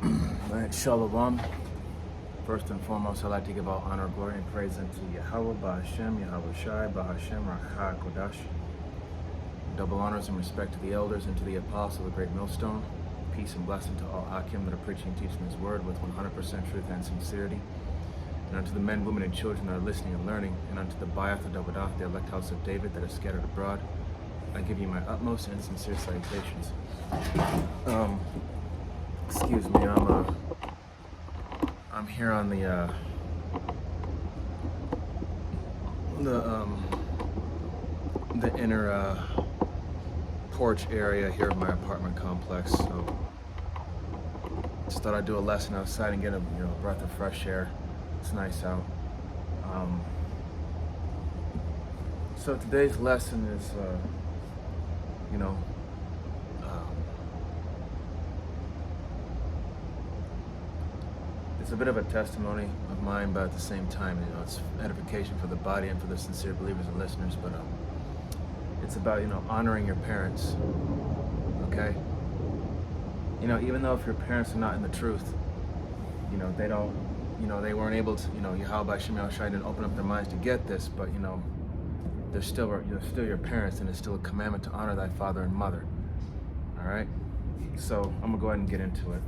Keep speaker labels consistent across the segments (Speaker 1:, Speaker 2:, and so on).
Speaker 1: Alright, Shalom. First and foremost, I'd like to give all honor, glory, and praise unto Yahweh, Ba'Hashem, Yahweh Shai, Ba'Hashem, Racha, Kodash. Double honors and respect to the elders and to the apostle of the great millstone. Peace and blessing to all Akim that are preaching and teaching His word with 100% truth and sincerity. And unto the men, women, and children that are listening and learning, and unto the Bayath and Davidah, the elect house of David that are scattered abroad, I give you my utmost and sincere salutations. Excuse me, I'm here on the inner porch area here of my apartment complex. So just thought I'd do a lesson outside and get a breath of fresh air. It's nice out. So today's lesson is it's a bit of a testimony of mine, but at the same time, it's edification for the body and for the sincere believers and listeners. But it's about honoring your parents. Okay. Even though if your parents are not in the truth, they don't, they weren't able to, Yahweh Shemel Shai didn't open up their minds to get this, but they're still your parents, and it's still a commandment to honor thy father and mother. All right. So I'm gonna go ahead and get into it.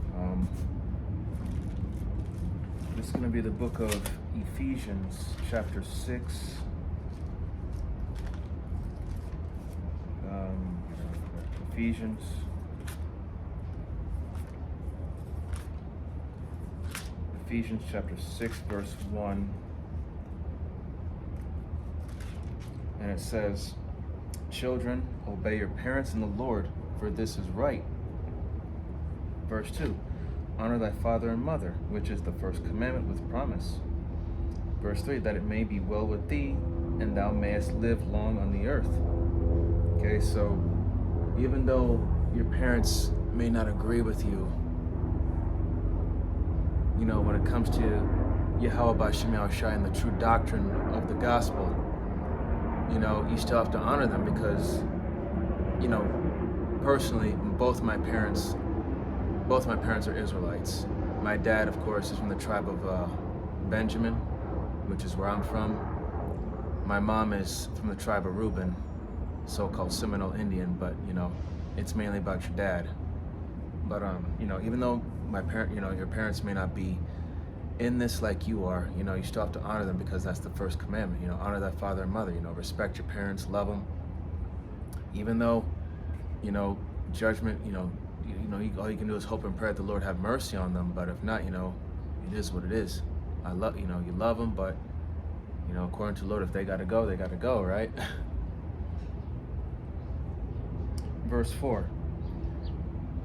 Speaker 1: This is going to be the book of Ephesians, chapter 6. Ephesians chapter 6, verse 1. And it says, "Children, obey your parents in the Lord, for this is right." Verse 2. "Honor thy father and mother, which is the first commandment with promise." Verse 3, "That it may be well with thee, and thou mayest live long on the earth." Okay, so even though your parents may not agree with you, when it comes to Yahweh Ba'Shem Shai and the true doctrine of the gospel, you still have to honor them because, personally, both my parents are Israelites. My dad, of course, is from the tribe of Benjamin, which is where I'm from. My mom is from the tribe of Reuben, so-called Seminole Indian, but it's mainly about your dad. But even though your parents may not be in this like you are, you still have to honor them because that's the first commandment. Honor thy father and mother. Respect your parents, love them. Even though, judgment, all you can do is hope and pray that the Lord have mercy on them. But if not, it is what it is. You love them, but according to the Lord, if they gotta go, they gotta go, right? Verse 4.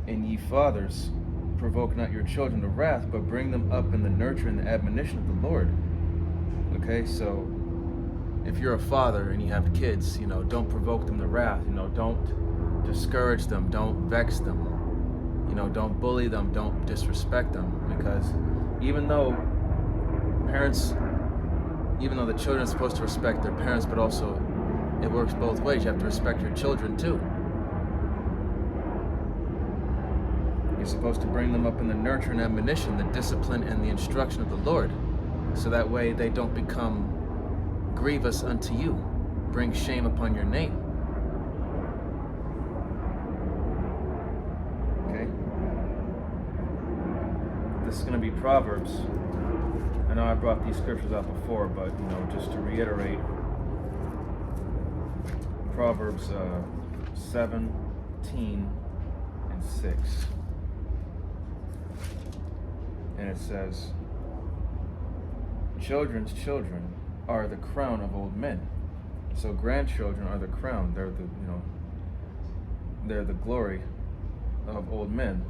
Speaker 1: "And ye fathers, provoke not your children to wrath, but bring them up in the nurture and the admonition of the Lord." Okay, so if you're a father and you have kids, don't provoke them to wrath. Don't discourage them, don't vex them. Don't bully them, don't disrespect them, because even though the children are supposed to respect their parents, but also it works both ways. You have to respect your children too. You're supposed to bring them up in the nurture and admonition, the discipline and the instruction of the Lord, so that way they don't become grievous unto you, bring shame upon your name. This is going to be Proverbs. I know I brought these scriptures out before, but just to reiterate, Proverbs 17 and 6. And it says, "Children's children are the crown of old men." So grandchildren are the crown. They're the glory of old men,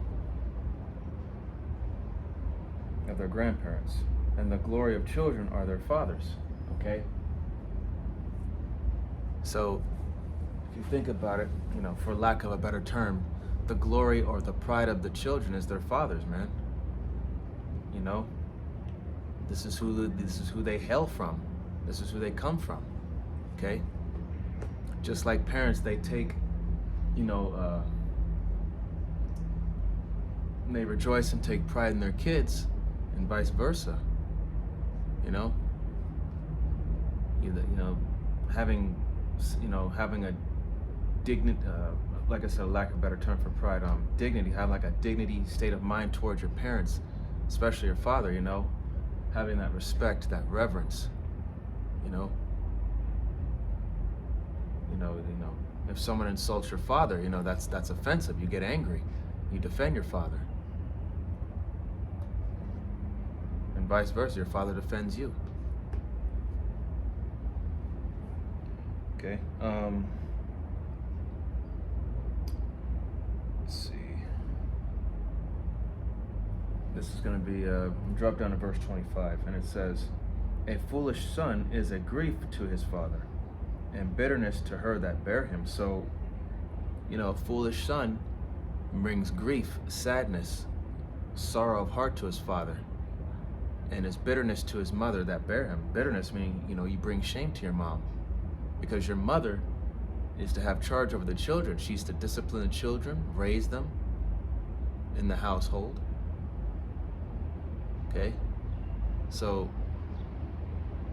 Speaker 1: of their grandparents, and the glory of children are their fathers. Okay, so if you think about it, for lack of a better term, the glory or the pride of the children is their fathers, man. This is who they hail from. This is who they come from. Okay, just like parents, they take they rejoice and take pride in their kids, and vice versa. You know, you know, having having a dignity, like I said, lack of a better term for pride, dignity, having like a dignity state of mind towards your parents, especially your father. You know, having that respect, that reverence. You know, if someone insults your father, you know, that's offensive. You get angry, you defend your father, and vice versa. Your father defends you. Okay. Let's see. This is going to be drop down to verse 25, and it says, "A foolish son is a grief to his father, and bitterness to her that bare him." So, you know, a foolish son brings grief, sadness, sorrow of heart to his father, and his bitterness to his mother that bare him. Bitterness meaning, you know, you bring shame to your mom, because your mother is to have charge over the children. She's to discipline the children, raise them in the household. Okay? So,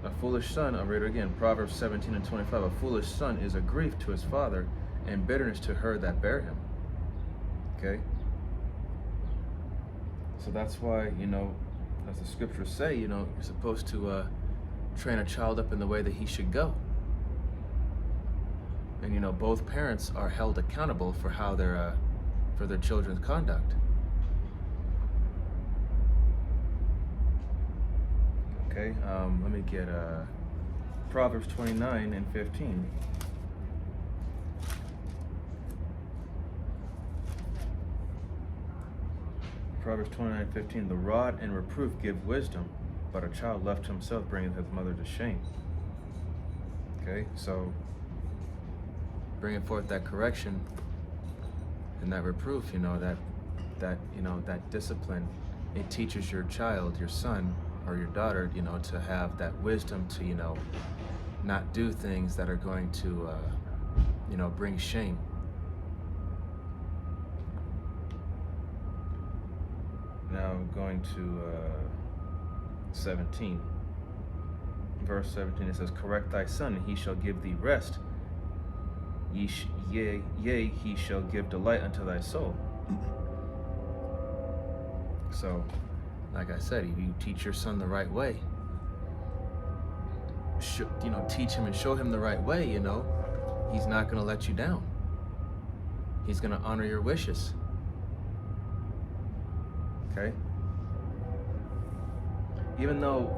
Speaker 1: a foolish son, I'll read it again, Proverbs 17 and 25, "A foolish son is a grief to his father, and bitterness to her that bare him." Okay? So that's why, you know, as the scriptures say, you know, you're supposed to train a child up in the way that he should go. And, you know, both parents are held accountable for how for their children's conduct. Okay, let me get Proverbs 29 and 15. Proverbs 29:15, "The rod and reproof give wisdom, but a child left to himself bringeth his mother to shame." Okay, so bringing forth that correction and that reproof, you know, that discipline, it teaches your child, your son or your daughter, you know, to have that wisdom to, you know, not do things that are going to, you know, bring shame. Now I'm going to 17. Verse 17, it says, "Correct thy son, and he shall give thee rest. Yea, he shall give delight unto thy soul." So, like I said, if you teach your son the right way, you know, teach him and show him the right way, you know, he's not going to let you down. He's going to honor your wishes. Okay? Even though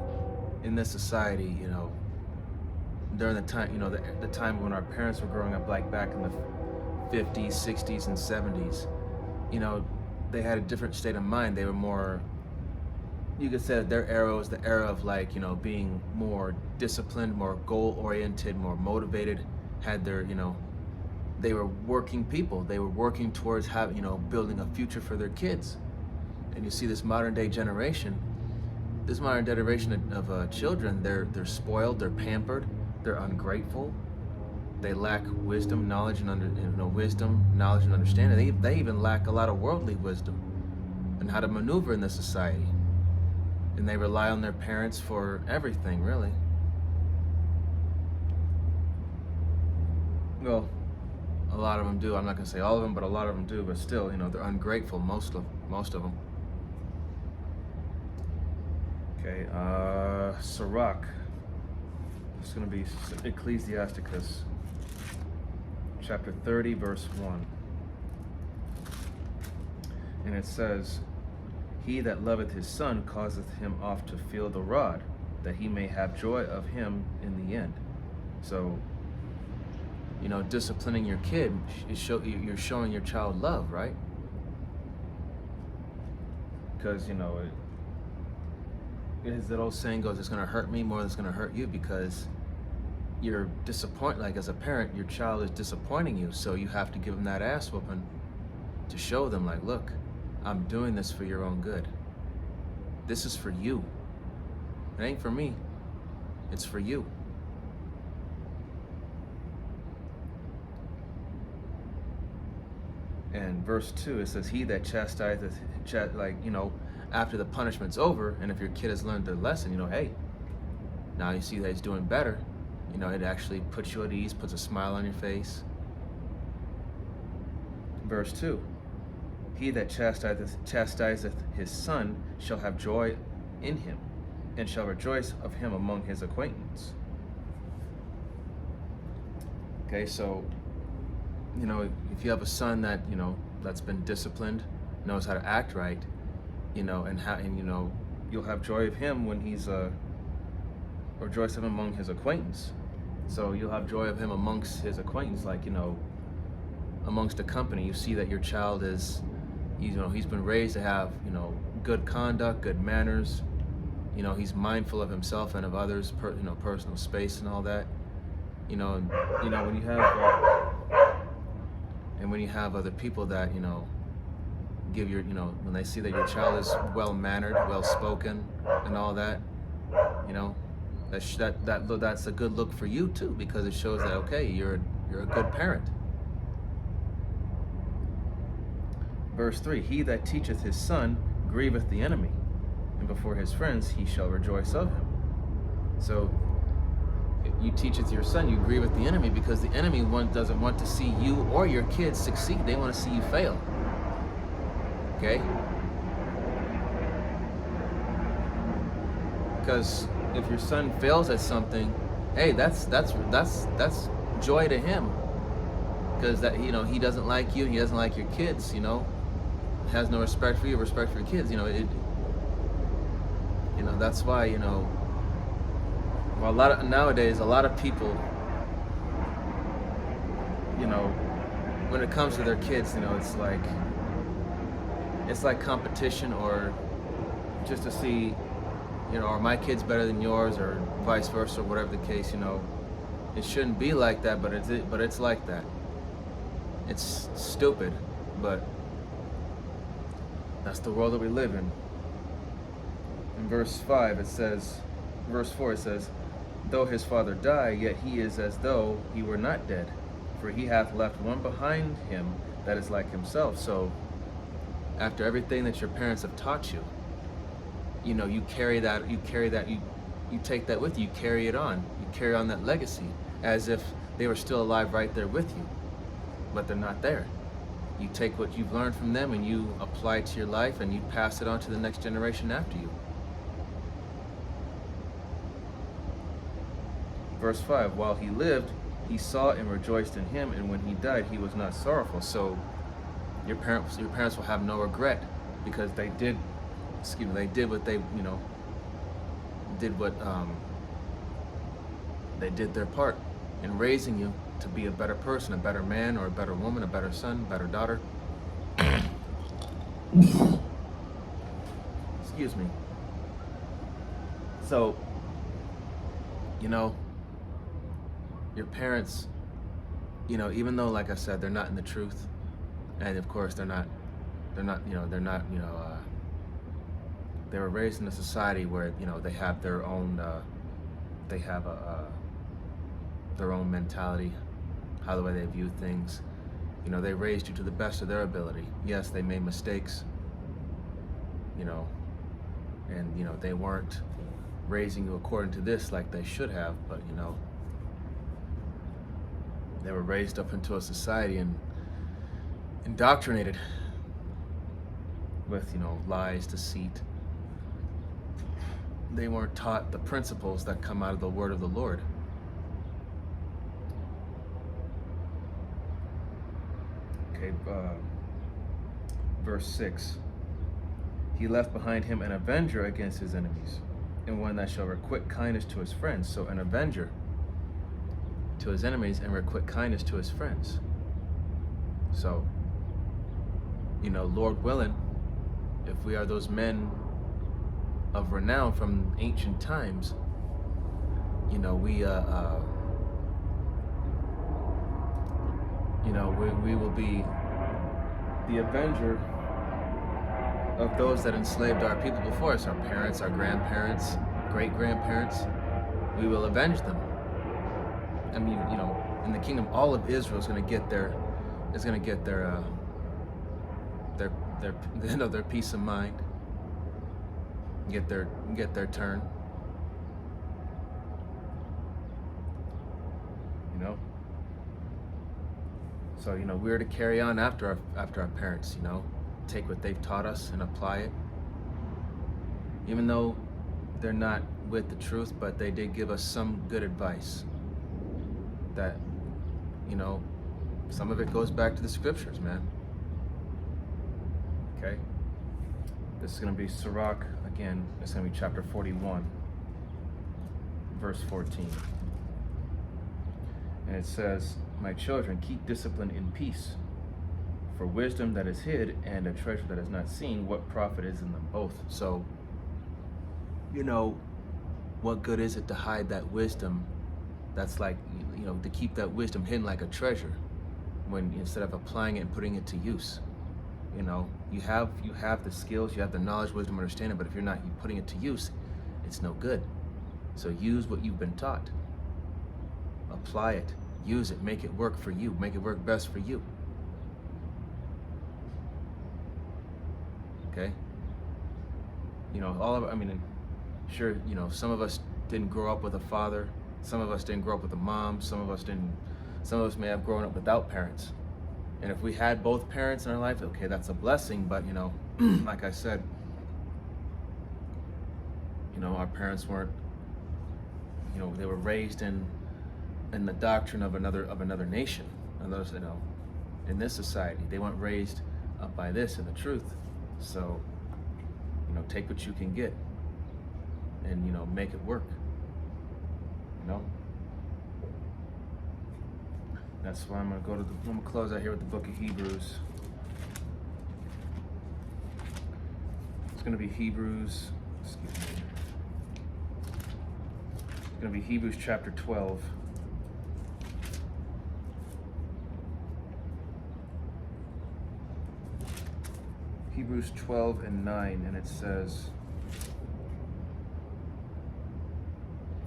Speaker 1: in this society, you know, during the time, you know, the time when our parents were growing up, like back in the 50s, 60s, and 70s, you know, they had a different state of mind. They were more, you could say that their era was the era of, like, you know, being more disciplined, more goal-oriented, more motivated, had their, you know, they were working people. They were working towards having, you know, building a future for their kids. And you see this modern day generation of children, they're spoiled, they're pampered, they're ungrateful, they lack wisdom, knowledge, and understanding. They even lack a lot of worldly wisdom and how to maneuver in this society. And they rely on their parents for everything, really. Well, a lot of them do. I'm not gonna say all of them, but a lot of them do. But still, you know, they're ungrateful. Most of them. Okay, Sirach. It's going to be Ecclesiasticus, chapter 30, verse 1. And it says, "He that loveth his son causeth him oft to feel the rod, that he may have joy of him in the end." So, you know, disciplining your kid, you're showing your child love, right? Because, you know, as that old saying goes, it's going to hurt me more than it's going to hurt you, because you're disappointed. Like, as a parent, your child is disappointing you, so you have to give them that ass whooping to show them, like, look, I'm doing this for your own good. This is for you. It ain't for me. It's for you. And verse 2, it says, "He that chastiseth like, you know, after the punishment's over, and if your kid has learned their lesson, you know, hey, now you see that he's doing better, you know, it actually puts you at ease, puts a smile on your face. Verse 2, he that chastiseth his son shall have joy in him, and shall rejoice of him among his acquaintance. Okay, so, you know, if you have a son that, you know, that's been disciplined, knows how to act right, you know, and you know, you'll have joy of him when he's rejoice of him among his acquaintance. So you'll have joy of him amongst his acquaintance, like, you know, amongst a company. You see that your child is, you know, he's been raised to have, you know, good conduct, good manners. You know, he's mindful of himself and of others, you know, personal space and all that. You know, when you have other people that, you know, give your, you know, when they see that your child is well-mannered, well-spoken, and all that, you know, that's a good look for you too, because it shows that, okay, you're a good parent. Verse 3, he that teacheth his son grieveth the enemy, and before his friends he shall rejoice of him. So you teacheth your son, you grieveth the enemy, because the enemy doesn't want to see you or your kids succeed. They want to see you fail. Okay? Because if your son fails at something, hey, that's joy to him. Because that, you know, he doesn't like you, he doesn't like your kids, you know, has no respect for you, respect for your kids, you know, you know, that's why, you know, well, nowadays a lot of people, you know, when it comes to their kids, you know, it's like competition, or just to see, you know, are my kids better than yours, or vice versa, or whatever the case, you know. It shouldn't be like that, but it's like that. It's stupid, but that's the world that we live in. In verse 4 it says, though his father die, yet he is as though he were not dead, for he hath left one behind him that is like himself. So after everything that your parents have taught you, you know, you take that with you, you carry it on. You carry on that legacy as if they were still alive right there with you, but they're not there. You take what you've learned from them and you apply it to your life, and you pass it on to the next generation after you. Verse 5, while he lived, he saw and rejoiced in him, and when he died, he was not sorrowful. So your parents will have no regret, because they did what they, you know, they did their part in raising you to be a better person, a better man, or a better woman, a better son, better daughter. Excuse me. So, you know, your parents, you know, even though, like I said, they're not in the truth, and of course they were raised in a society where, you know, they have their own, their own mentality, how the way they view things. You know, they raised you to the best of their ability. Yes, they made mistakes, you know, and, you know, they weren't raising you according to this like they should have, but, you know, they were raised up into a society and indoctrinated with, you know, lies, deceit. They weren't taught the principles that come out of the word of the Lord. Okay, verse 6. He left behind him an avenger against his enemies, and one that shall requite kindness to his friends. So an avenger to his enemies and requite kindness to his friends. So, you know, Lord willing, if we are those men of renown from ancient times, you know, we will be the avenger of those that enslaved our people before us, our parents, our grandparents, great-grandparents. We will avenge them. I mean, you know, in the kingdom, all of Israel is going to get their their their peace of mind, get their turn. You know. So we're to carry on after our parents. Take what they've taught us and apply it. Even though they're not with the truth, but they did give us some good advice. That some of it goes back to the scriptures, man. Okay. This is going to be Sirach again. It's going to be chapter 41, verse 14. And it says, "My children, keep discipline in peace. For wisdom that is hid and a treasure that is not seen, what profit is in them both?" So, what good is it to hide that wisdom? That's like, to keep that wisdom hidden like a treasure, when instead of applying it and putting it to use. You have the skills, you have the knowledge, wisdom, understanding, but if you're not putting it to use, it's no good. So use what you've been taught. Apply it, use it, make it work for you, make it work best for you. Okay? Sure, some of us didn't grow up with a father, some of us didn't grow up with a mom, some of us may have grown up without parents. And if we had both parents in our life, okay, that's a blessing, but like I said, our parents weren't, they were raised in the doctrine of another nation. And those, in this society, they weren't raised up by this and the truth. So, take what you can get and make it work. That's why I'm gonna close out here with the book of Hebrews. It's gonna be Hebrews, excuse me. It's gonna be Hebrews chapter 12. Hebrews 12 and 9, and it says,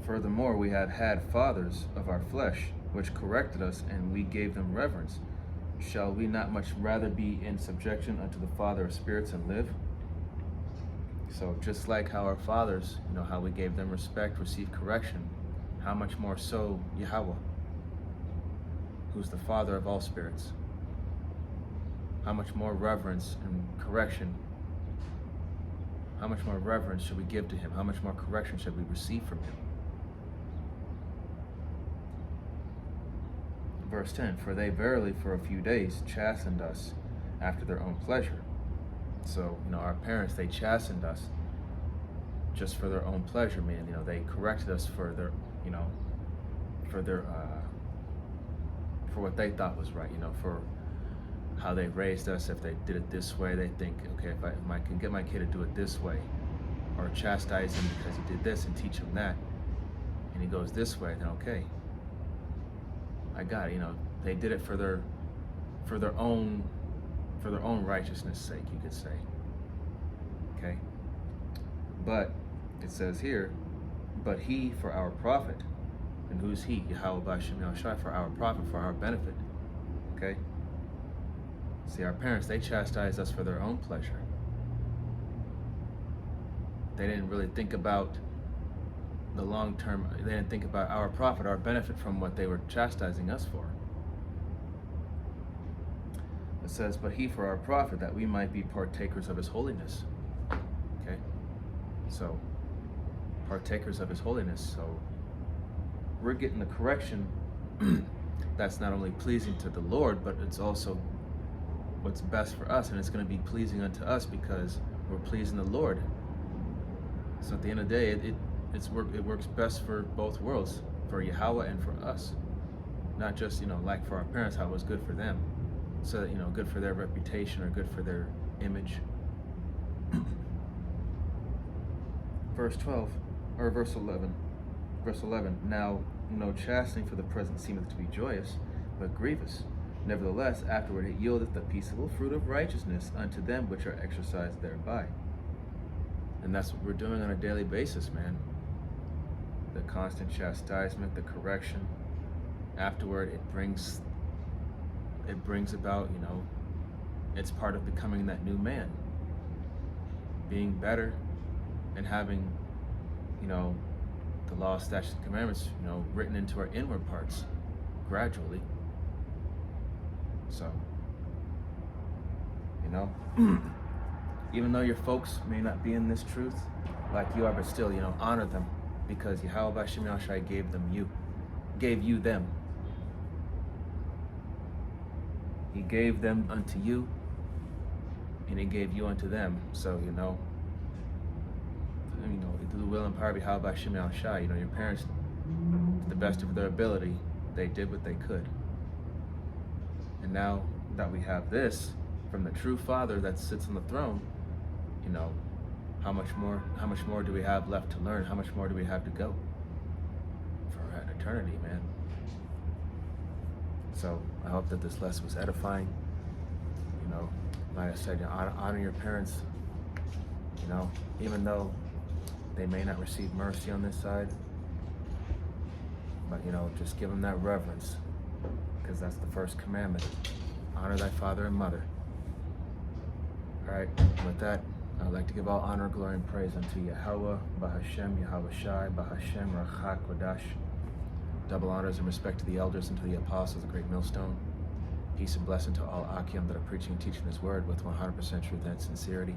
Speaker 1: "Furthermore, we have had fathers of our flesh, which corrected us, and we gave them reverence. Shall we not much rather be in subjection unto the Father of spirits and live?" So just like how our fathers, how we gave them respect, received correction, how much more so Yahweh, who's the Father of all spirits. How much more reverence and correction, how much more reverence should we give to him? How much more correction should we receive from him? Verse 10, "For they verily for a few days chastened us after their own pleasure." So, our parents, they chastened us just for their own pleasure, man. They corrected us for their, for what they thought was right, for how they raised us. If they did it this way, they think, okay, if I can get my kid to do it this way, or chastise him because he did this and teach him that, and he goes this way, then okay, I got it. They did it for their own righteousness' sake, you could say. Okay. But it says here, "But he for our profit." And who's he? Yahweh B'Shem Yahushai, for our profit, for our benefit. Okay. See, our parents, they chastised us for their own pleasure. They didn't really think about the long term. They didn't think about our profit, our benefit from what they were chastising us for. It says, "But he for our profit, that we might be partakers of his holiness." Okay? So, partakers of his holiness. So, we're getting the correction that's not only pleasing to the Lord, but it's also what's best for us, and it's going to be pleasing unto us because we're pleasing the Lord. So at the end of the day, it works best for both worlds, for Yahweh and for us. Not just, like for our parents, how it was good for them. So that, good for their reputation or good for their image. Verse 12, or verse 11. Verse 11, "Now no chastening for the present seemeth to be joyous, but grievous. Nevertheless, afterward it yieldeth the peaceable fruit of righteousness unto them which are exercised thereby." And that's what we're doing on a daily basis, man. The constant chastisement, the correction. Afterward, it brings about, It's part of becoming that new man, being better, and having, you know, the law, statutes, and commandments, you know, written into our inward parts gradually. So, you know, even though your folks may not be in this truth like you are, but still, you know, honor them, because Yahweh Hashem Yahshai gave you them. He gave them unto you, and he gave you unto them. So, you know, through the will and power of Yahweh Hashem Yahshai, you know, your parents, to the best of their ability, they did what they could. And now that we have this from the true Father that sits on the throne, you know, how much more do we have left to learn? How much more do we have to go for an eternity, man? So I hope that this lesson was edifying. You know, like I said, you know, honor your parents. You know, even though they may not receive mercy on this side, but you know, just give them that reverence, because that's the first commandment. Honor thy father and mother. All right, with that, I'd like to give all honor, glory, and praise unto Yahweh, Bahashem, Yahweh Shai, Bahashem, Rachak, Kodash. Double honors and respect to the elders and to the apostles, the great millstone. Peace and blessing to all Akim that are preaching and teaching his word with 100% truth and sincerity.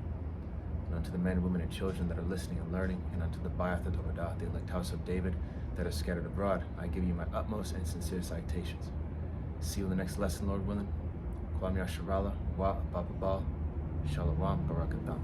Speaker 1: And unto the men, women, and children that are listening and learning, and unto the Ba'ath and Tobadah, the elect house of David that are scattered abroad, I give you my utmost and sincere citations. See you in the next lesson, Lord willing. Kwam Yasharala, Wa Bababal, Shalom, Barakatam.